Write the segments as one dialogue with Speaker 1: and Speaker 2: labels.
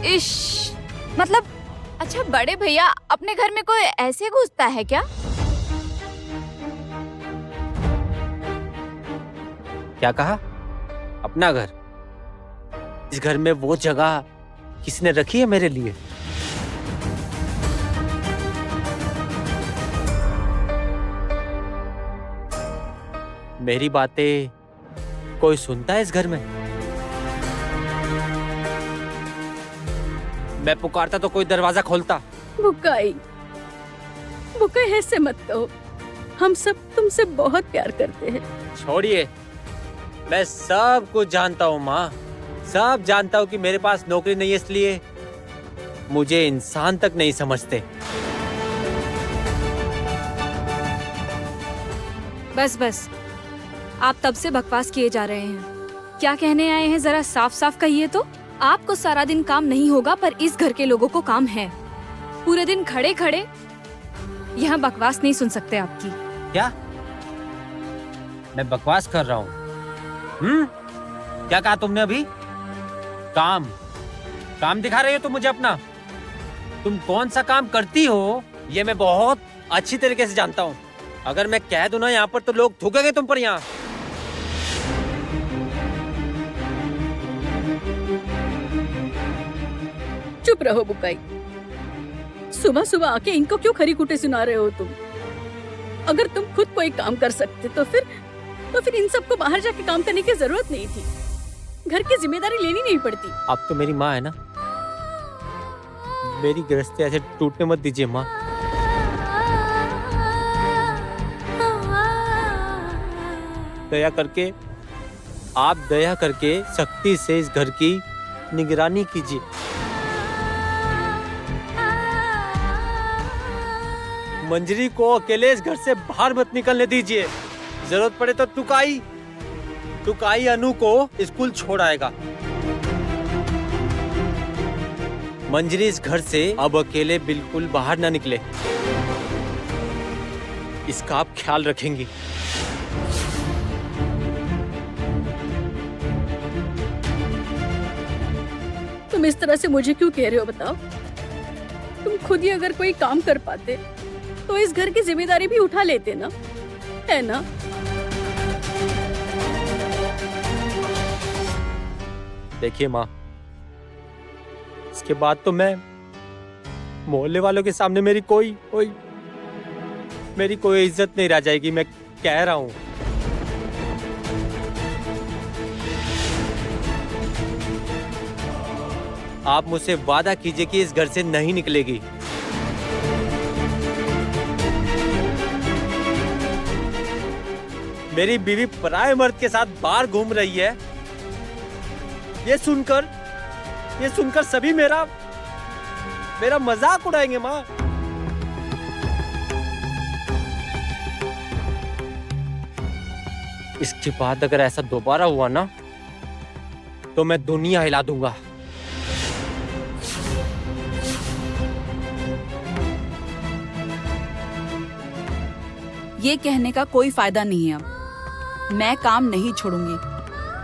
Speaker 1: इश, मतलब अच्छा बड़े भैया अपने घर में कोई ऐसे घुसता है क्या?
Speaker 2: क्या कहा? अपना घर? इस घर में वो जगह किसने रखी है मेरे लिए? मेरी बातें कोई सुनता है इस घर में? मैं पुकारता तो कोई दरवाजा खोलता।
Speaker 3: बुकाई, बुकाई ऐसे मत कहो, हम सब तुमसे बहुत प्यार करते हैं।
Speaker 2: छोड़िए, मैं सब कुछ जानता हूँ माँ, सब जानता हूँ कि मेरे पास नौकरी नहीं है इसलिए मुझे इंसान तक नहीं समझते।
Speaker 4: बस बस, आप तब से बकवास किए जा रहे हैं। क्या कहने आए हैं जरा साफ साफ कहिए तो। आपको सारा दिन काम नहीं होगा पर इस घर के लोगों को काम है। पूरे दिन खड़े खड़े यहाँ बकवास नहीं सुन सकते आपकी।
Speaker 2: क्या मैं बकवास कर रहा हूँ? क्या कहा तुमने अभी? काम काम दिखा रही हो तुम मुझे अपना? तुम कौन सा काम करती हो ये मैं बहुत अच्छी तरीके से जानता हूँ। अगर मैं कह दूं ना यहाँ पर तो लोग थूकेंगे तुम पर यहाँ।
Speaker 3: चुप रहो बुकाई, सुबह सुबह आके इनको क्यों खरी खुटे सुना रहे हो तुम? अगर तुम खुद कोई काम कर सकते तो फिर इन सबको बाहर जाके काम करने की जरूरत नहीं थी। घर की जिम्मेदारी लेनी नहीं पड़ती।
Speaker 2: आप तो मेरी माँ है ना, मेरी गृहस्थी ऐसे टूटने मत दीजिए माँ। दया करके, आप दया करके सख्ती से इस घर की निगरानी कीजिए। मंजरी को अकेले इस घर से बाहर मत निकलने दीजिए। जरूरत पड़े तो टुकाई अनु को स्कूल छोड़ आएगा। मंजरी इस घर से अब अकेले बिल्कुल बाहर ना निकले, इसका आप ख्याल रखेंगी।
Speaker 3: तुम इस तरह से मुझे क्यों कह रहे हो बताओ? तुम खुद ही अगर कोई काम कर पाते तो इस घर की जिम्मेदारी भी उठा लेते ना, है ना?
Speaker 2: देखिए माँ, इसके बाद तो मैं मोहल्ले वालों के सामने मेरी कोई इज्जत नहीं रह जाएगी, मैं कह रहा हूँ। आप मुझसे वादा कीजिए कि इस घर से नहीं निकलेगी। मेरी बीवी पराये मर्द के साथ बाहर घूम रही है, ये सुनकर सभी मेरा मजाक उड़ाएंगे माँ। इसके बाद अगर ऐसा दोबारा हुआ ना तो मैं दुनिया हिला दूंगा।
Speaker 5: ये कहने का कोई फायदा नहीं है। अब मैं काम नहीं छोड़ूंगी,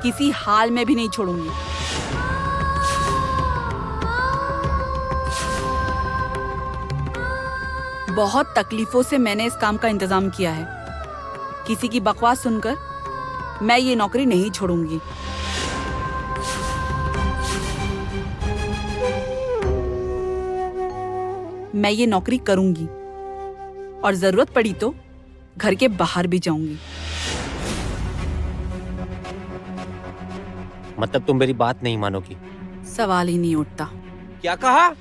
Speaker 5: किसी हाल में भी नहीं छोड़ूंगी। बहुत तकलीफों से मैंने इस काम का इंतजाम किया है। किसी की बकवास सुनकर मैं ये नौकरी नहीं छोड़ूंगी। मैं ये नौकरी करूंगी और जरूरत पड़ी तो घर के बाहर भी जाऊंगी।
Speaker 2: मतलब तुम मेरी बात नहीं मानोगी?
Speaker 5: सवाल ही नहीं उठता।
Speaker 2: क्या कहा?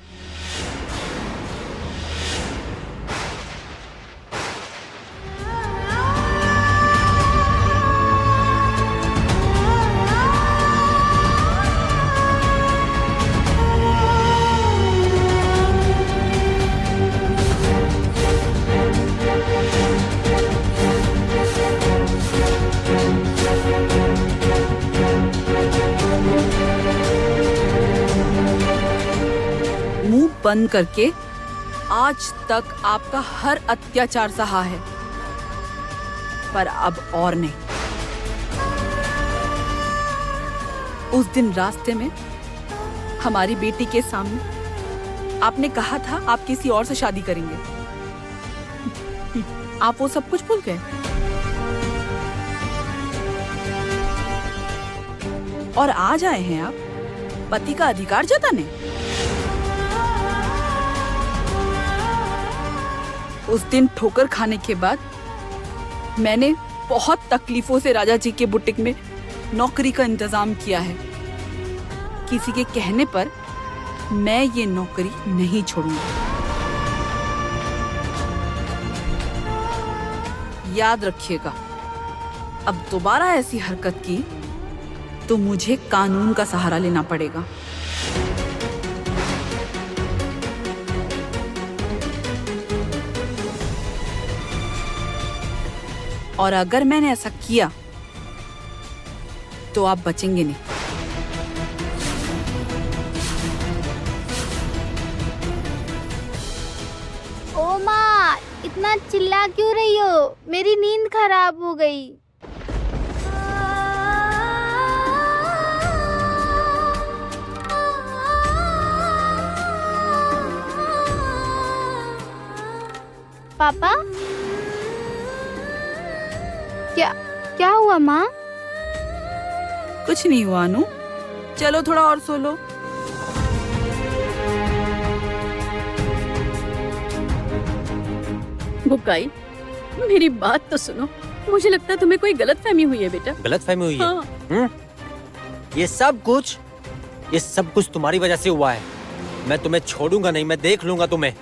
Speaker 5: बंद करके आज तक आपका हर अत्याचार सहा है, पर अब और नहीं। उस दिन रास्ते में हमारी बेटी के सामने आपने कहा था आप किसी और से शादी करेंगे। आप वो सब कुछ भूल गए और आज आए हैं आप पति का अधिकार जताने। उस दिन ठोकर खाने के बाद मैंने बहुत तकलीफों से राजा जी के बुटीक में नौकरी का इंतजाम किया है। किसी के कहने पर मैं ये नौकरी नहीं छोड़ूंगी। याद रखिएगा, अब दोबारा ऐसी हरकत की तो मुझे कानून का सहारा लेना पड़ेगा। और अगर मैंने ऐसा किया तो आप बचेंगे नहीं।
Speaker 6: ओ माँ, इतना चिल्ला क्यों रही हो? मेरी नींद खराब हो गई। पापा, क्या हुआ माँ?
Speaker 5: कुछ नहीं हुआ अनु, चलो थोड़ा और सो लो।
Speaker 3: बुकाई, मेरी बात तो सुनो। मुझे लगता है तुम्हें कोई गलतफहमी हुई है बेटा।
Speaker 2: गलतफहमी हुई है?
Speaker 3: हाँ।
Speaker 2: ये सब कुछ तुम्हारी वजह से हुआ है। मैं तुम्हें छोड़ूंगा नहीं, मैं देख लूंगा तुम्हें।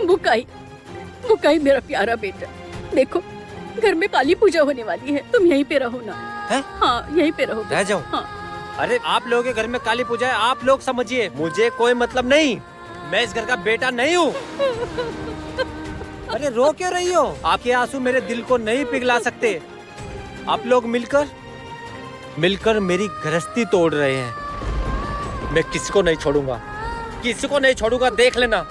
Speaker 3: बुकाई मेरा प्यारा बेटा, देखो घर में काली पूजा होने वाली है, तुम यहीं पे रहो ना।
Speaker 2: है?
Speaker 3: हाँ, यहीं पे रहो।
Speaker 2: रह जाओ।
Speaker 3: हाँ।
Speaker 2: अरे आप लोगों के घर में काली पूजा है, आप लोग समझिए, मुझे कोई मतलब नहीं। मैं इस घर का बेटा नहीं हूँ। अरे रो क्यों रही हो? आपके आंसू मेरे दिल को नहीं पिघला सकते। आप लोग मिलकर मेरी गृहस्थी तोड़ रहे हैं। मैं किसी को नहीं छोड़ूंगा, देख लेना।